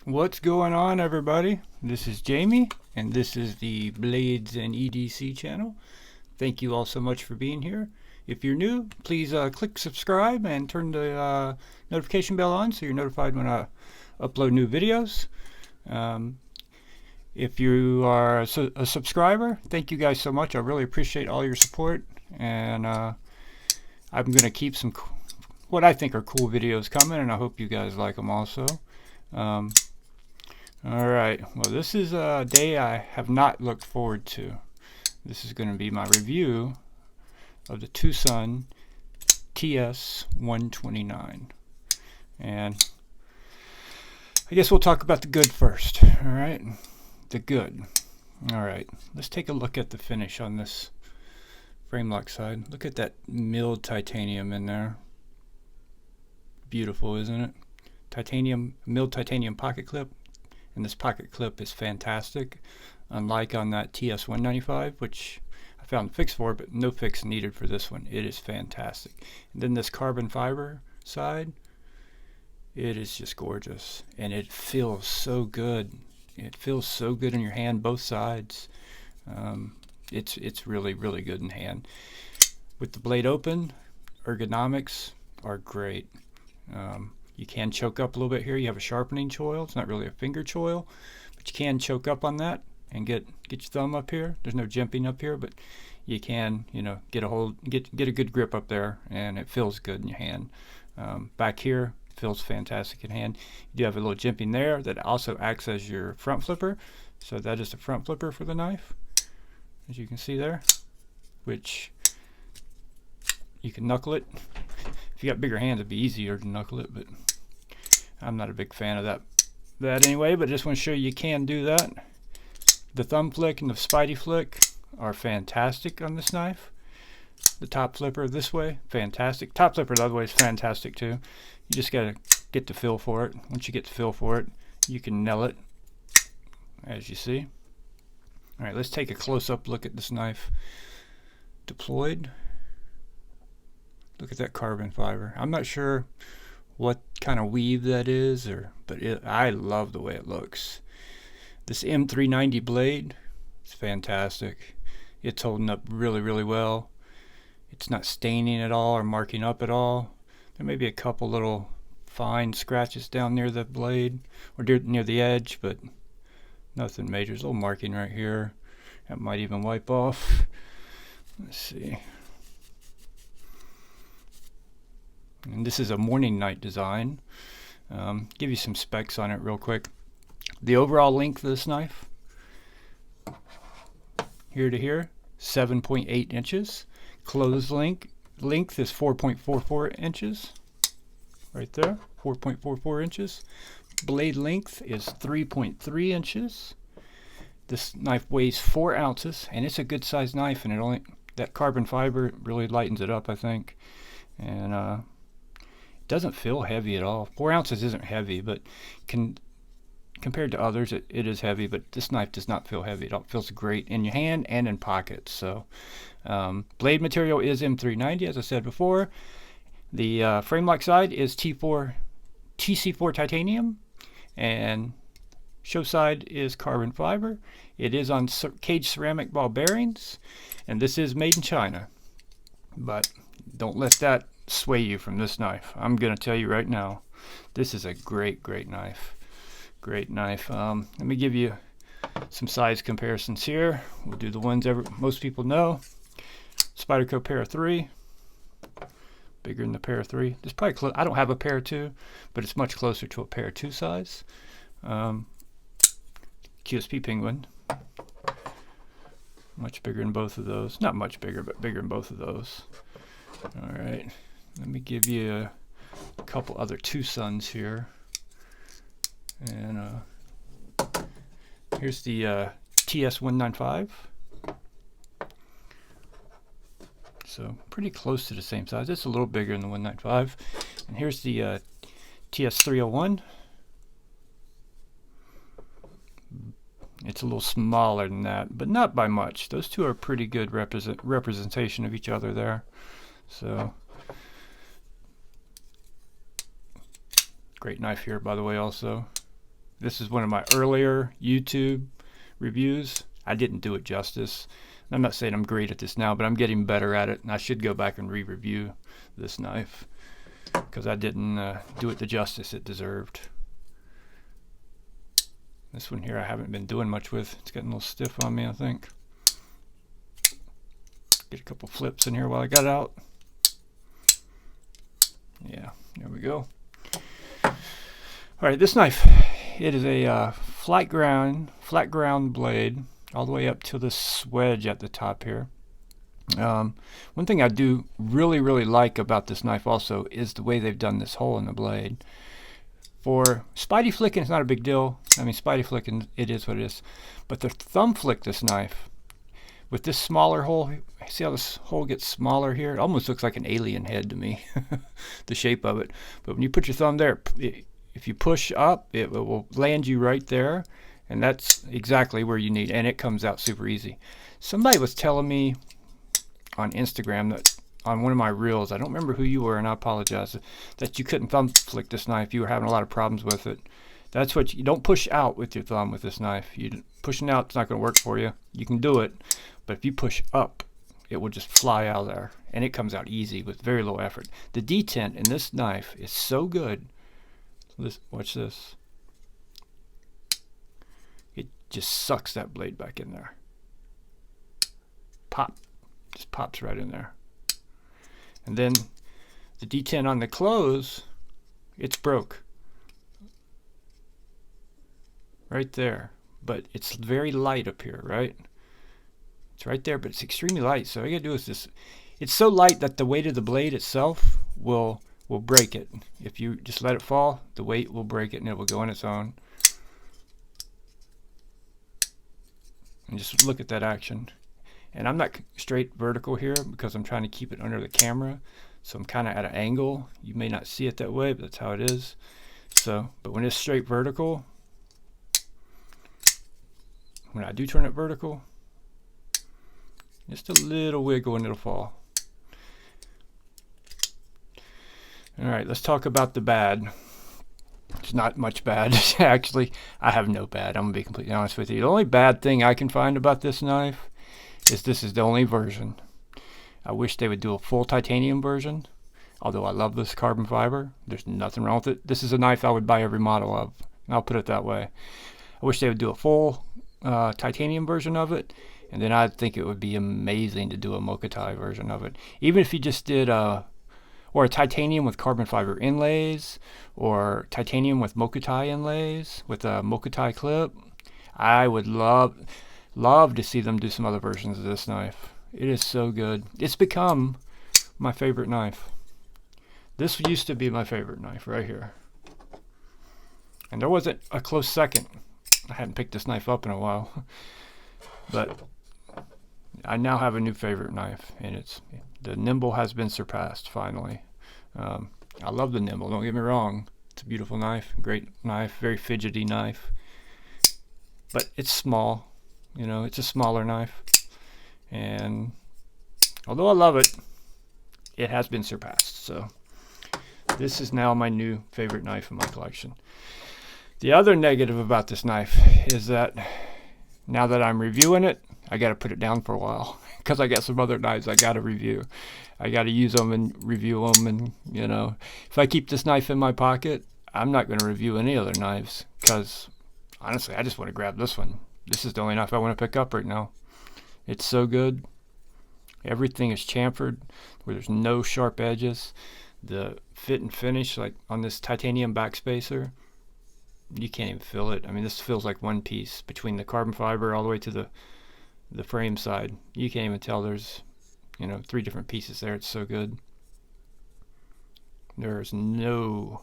What's going on, everybody? This is Jamie, and this is the Blades and EDC channel. Thank you all so much for being here. If you're new, please click subscribe and turn the notification bell on so you're notified when I upload new videos. If you are a subscriber, thank you guys so much. I really appreciate all your support, and I'm going to keep some what I think are cool videos coming, and I hope you guys like them also. Alright, well, this is a day I have not looked forward to. This is going to be my review of the Twosun TS129. And I guess we'll talk about the good first. Alright, the good. Alright, let's take a look at the finish on this frame lock side. Look at that milled titanium in there. Beautiful, isn't it? Titanium, milled titanium pocket clip. And this pocket clip is fantastic, unlike on that TS195, which I found a fix for, but no fix needed for this one. It is fantastic. And then this carbon fiber side, it is just gorgeous, and it feels so good. It feels so good in your hand, both sides. It's really, really good in hand. With the blade open, ergonomics are great. You can choke up a little bit here. You have a sharpening choil. It's not really a finger choil, but you can choke up on that and get your thumb up here. There's no jimping up here, but you can, get a good grip up there, and it feels good in your hand. Back here, feels fantastic in hand. You do have a little jimping there that also acts as your front flipper. So that is the front flipper for the knife, as you can see there, which you can knuckle it. If you got bigger hands, it'd be easier to knuckle it, but I'm not a big fan of that anyway, but I just want to show you can do that. The thumb flick and the spidey flick are fantastic on this knife. The top flipper this way, fantastic. Top flipper the other way is fantastic too. You just got to get the feel for it. Once you get the feel for it, you can nail it, as you see. Alright, let's take a close-up look at this knife deployed. Look at that carbon fiber. I'm not sure what kind of weave that is, but I love the way it looks. This M390 blade is fantastic. It's holding up really, really well. It's not staining at all or marking up at all. There may be a couple little fine scratches down near the blade or near the edge, but nothing major. There's a little marking right here. That might even wipe off. Let's see. And this is a morning night design. Give you some specs on it real quick. The overall length of this knife, here to here, 7.8 inches. Closed length is 4.44 inches. Right there, 4.44 inches. Blade length is 3.3 inches. This knife weighs 4 ounces, and it's a good sized knife, and that carbon fiber really lightens it up, I think. And doesn't feel heavy at all. 4 ounces isn't heavy, but compared to others, it is heavy, but this knife does not feel heavy. It feels great in your hand and in pockets. So blade material is M390, as I said before. The frame lock side is TC4 titanium, and show side is carbon fiber. It is on cage ceramic ball bearings, and this is made in China. But don't let that sway you from this knife. I'm going to tell you right now, this is a great, great knife. Great knife. Let me give you some size comparisons here. We'll do the ones most people know. Spyderco Para 3, bigger than the Para 3. It's probably I don't have a Para 2, but it's much closer to a Para 2 size. QSP Penguin, much bigger than both of those. Not much bigger, but bigger than both of those. All right. Let me give you a couple other Twosuns here. And here's the TS195. So pretty close to the same size. It's a little bigger than the 195. And here's the TS301. It's a little smaller than that, but not by much. Those two are pretty good representation of each other there. So great knife here, by the way, also. This is one of my earlier YouTube reviews. I didn't do it justice. I'm not saying I'm great at this now, but I'm getting better at it, and I should go back and re-review this knife because I didn't do it the justice it deserved. This one here I haven't been doing much with. It's getting a little stiff on me, I think. Get a couple flips in here while I got it out. Yeah, there we go. Alright, this knife, it is a flat ground blade all the way up to this wedge at the top here. One thing I do really like about this knife also is the way they've done this hole in the blade. For spidey flicking, it's not a big deal. I mean, spidey flicking, it is what it is. But to thumb flick this knife with this smaller hole, see how this hole gets smaller here? It almost looks like an alien head to me, the shape of it. But when you put your thumb there, if you push up, it will land you right there, and that's exactly where you need, and it comes out super easy. Somebody was telling me on Instagram that on one of my reels, I don't remember who you were, and I apologize, that you couldn't thumb flick this knife. You were having a lot of problems with it. That's what you don't push out with your thumb with this knife. Pushing out, it's not going to work for you. You can do it, but if you push up, it will just fly out there, and it comes out easy with very low effort. The detent in this knife is so good. Watch this. It just sucks that blade back in there. Pop. Just pops right in there. And then the detent on the close, it's broke. Right there. But it's very light up here, right? It's right there, but it's extremely light. So all you gotta do is this. It's so light that the weight of the blade itself will break it. If you just let it fall, the weight will break it and it will go on its own. And just look at that action. And I'm not straight vertical here because I'm trying to keep it under the camera. So I'm kind of at an angle. You may not see it that way, but that's how it is. So, but when it's straight vertical, when I do turn it vertical, just a little wiggle and it'll fall. Alright, let's talk about the bad. It's not much bad. Actually, I have no bad. I'm going to be completely honest with you. The only bad thing I can find about this knife is this is the only version. I wish they would do a full titanium version. Although I love this carbon fiber. There's nothing wrong with it. This is a knife I would buy every model of. I'll put it that way. I wish they would do a full titanium version of it. And then I think it would be amazing to do a Mokutai version of it. Even if you just did or a titanium with carbon fiber inlays, or titanium with Mokutai inlays, with a Mokutai clip. I would love to see them do some other versions of this knife. It is so good. It's become my favorite knife. This used to be my favorite knife right here. And there wasn't a close second. I hadn't picked this knife up in a while. But I now have a new favorite knife, and the nimble has been surpassed finally. I love the nimble, don't get me wrong. It's a beautiful knife, great knife, very fidgety knife. But it's small, you know, it's a smaller knife. And although I love it, it has been surpassed. So this is now my new favorite knife in my collection. The other negative about this knife is that now that I'm reviewing it, I got to put it down for a while because I got some other knives I got to review. I got to use them and review them, and you know, if I keep this knife in my pocket, I'm not going to review any other knives because honestly, I just want to grab this one. This is the only knife I want to pick up right now. It's so good. Everything is chamfered where there's no sharp edges. The fit and finish, like on this titanium backspacer, you can't even feel it. I mean, this feels like one piece between the carbon fiber all the way to the frame side. You can't even tell there's, you know, 3 different pieces there. It's so good. There's no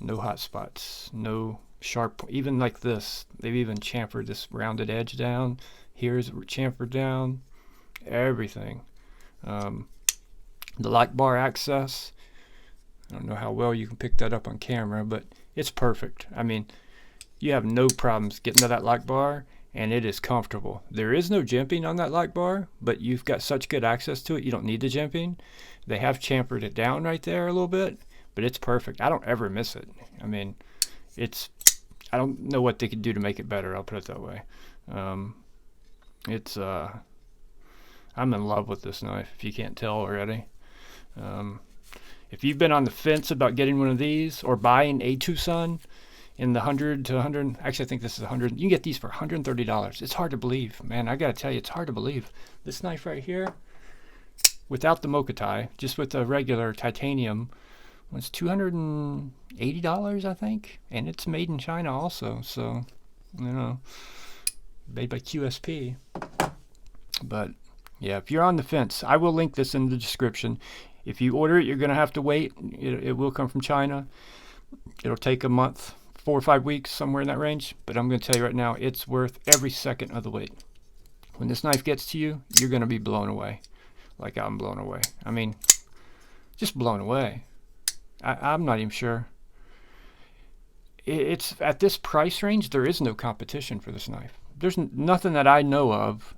hot spots, no sharp, even like this. They've even chamfered this rounded edge down. Here's chamfered down. Everything. The lock bar access, I don't know how well you can pick that up on camera, but it's perfect. I mean, you have no problems getting to that lock bar, and it is comfortable. There is no jimping on that lock bar, but you've got such good access to it, you don't need the jimping. They have chamfered it down right there a little bit, but it's perfect. I don't ever miss it. I mean, I don't know what they could do to make it better. I'll put it that way. I'm in love with this knife, if you can't tell already. If you've been on the fence about getting one of these or buying a Twosun in the 100 to 100, actually I think this is 100, you can get these for $130. It's hard to believe, man. I gotta tell you, it's hard to believe. This knife right here, without the Mokatai, just with the regular titanium, was $280, I think, and it's made in China also. So, you know, made by QSP. But yeah, if you're on the fence, I will link this in the description. If you order it, you're gonna have to wait. It will come from China. It'll take a month, 4 or 5 weeks, somewhere in that range. But I'm gonna tell you right now, it's worth every second of the wait. When this knife gets to you, you're gonna be blown away, like I'm blown away. I mean, just blown away. I'm not even sure. It's at this price range, there is no competition for this knife. There's nothing that I know of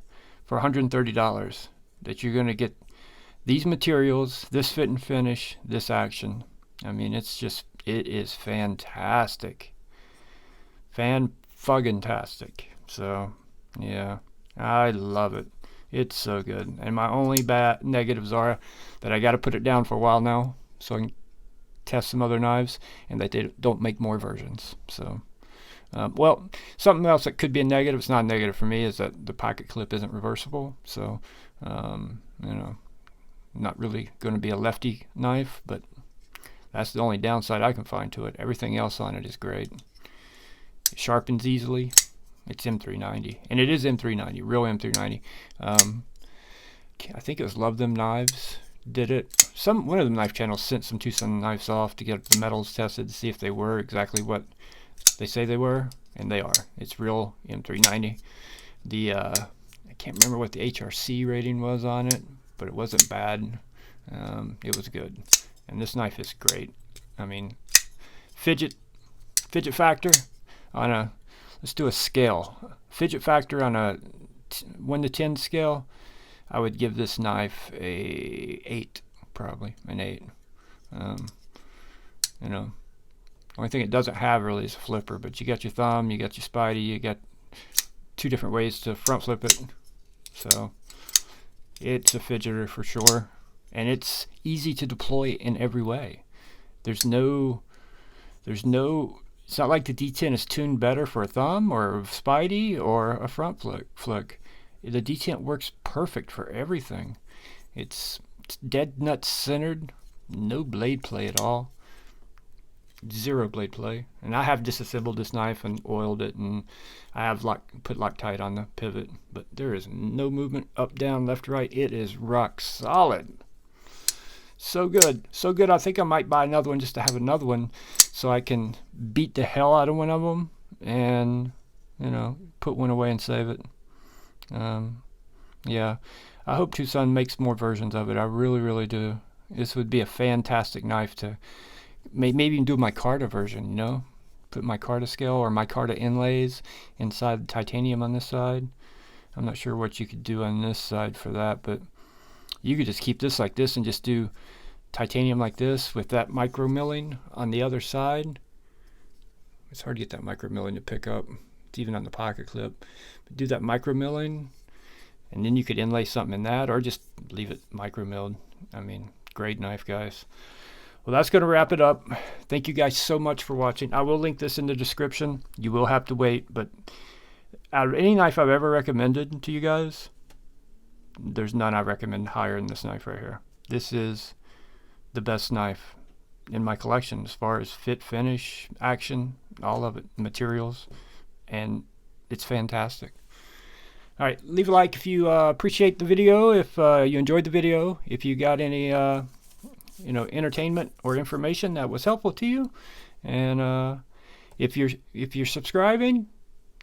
for $130 that you're going to get these materials, this fit and finish, this action. I mean, it is fantastic. Fan-fucking-tastic. So, yeah, I love it. It's so good. And my only negatives are that I got to put it down for a while now so I can test some other knives, and that they don't make more versions. So, well, something else that could be a negative, it's not a negative for me, is that the pocket clip isn't reversible. So, you know, not really going to be a lefty knife, but that's the only downside I can find to it. Everything else on it is great. It sharpens easily. It's M390, and it is M390, real M390. I think it was Love Them Knives did it. One of the knife channels sent some Twosun knives off to get the metals tested to see if they were exactly what they say they were, and they are. It's real M390. I can't remember what the HRC rating was on it, but it wasn't bad. It was good, and this knife is great. I mean, fidget factor on a, let's do a scale. Fidget factor on a 1 to 10 scale, I would give this knife a 8, probably an 8. You know, only thing it doesn't have really is a flipper, but you got your thumb, you got your spidey, you got 2 different ways to front flip it. So it's a fidgeter for sure, and it's easy to deploy in every way. It's not like the Detent is tuned better for a thumb or a spidey or a front flick. The Detent works perfect for everything. It's dead nut centered, no blade play at all, 0 blade play. And I have disassembled this knife and oiled it, and I have put Loctite on the pivot, but there is no movement up, down, left, right. It is rock solid. So good, so good. I think I might buy another one just to have another one, so I can beat the hell out of one of them, and you know, put one away and save it. Yeah, I hope Twosun makes more versions of it. I really, really do. This would be a fantastic knife to maybe even do my Micarta version, you know? Put my Micarta scale or my Micarta inlays inside the titanium on this side. I'm not sure what you could do on this side for that, but you could just keep this like this and just do titanium like this with that micro milling on the other side. It's hard to get that micro milling to pick up. It's even on the pocket clip. But do that micro milling, and then you could inlay something in that, or just leave it micro milled. I mean, great knife, guys. Well, that's going to wrap it up. Thank you guys so much for watching. I will link this in the description. You will have to wait, but out of any knife I've ever recommended to you guys, there's none I recommend higher than this knife right here. This is the best knife in my collection as far as fit, finish, action, all of it, materials, and it's fantastic. All right, leave a like if you appreciate the video, if you enjoyed the video, if you got any you know, entertainment or information that was helpful to you, and if you're subscribing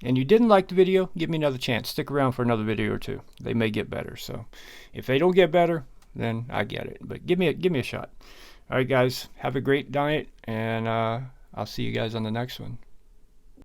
and you didn't like the video, give me another chance. Stick around for another video or two. They may get better. So if they don't get better, then I get it. But give me a shot. All right, guys, have a great night, and I'll see you guys on the next one.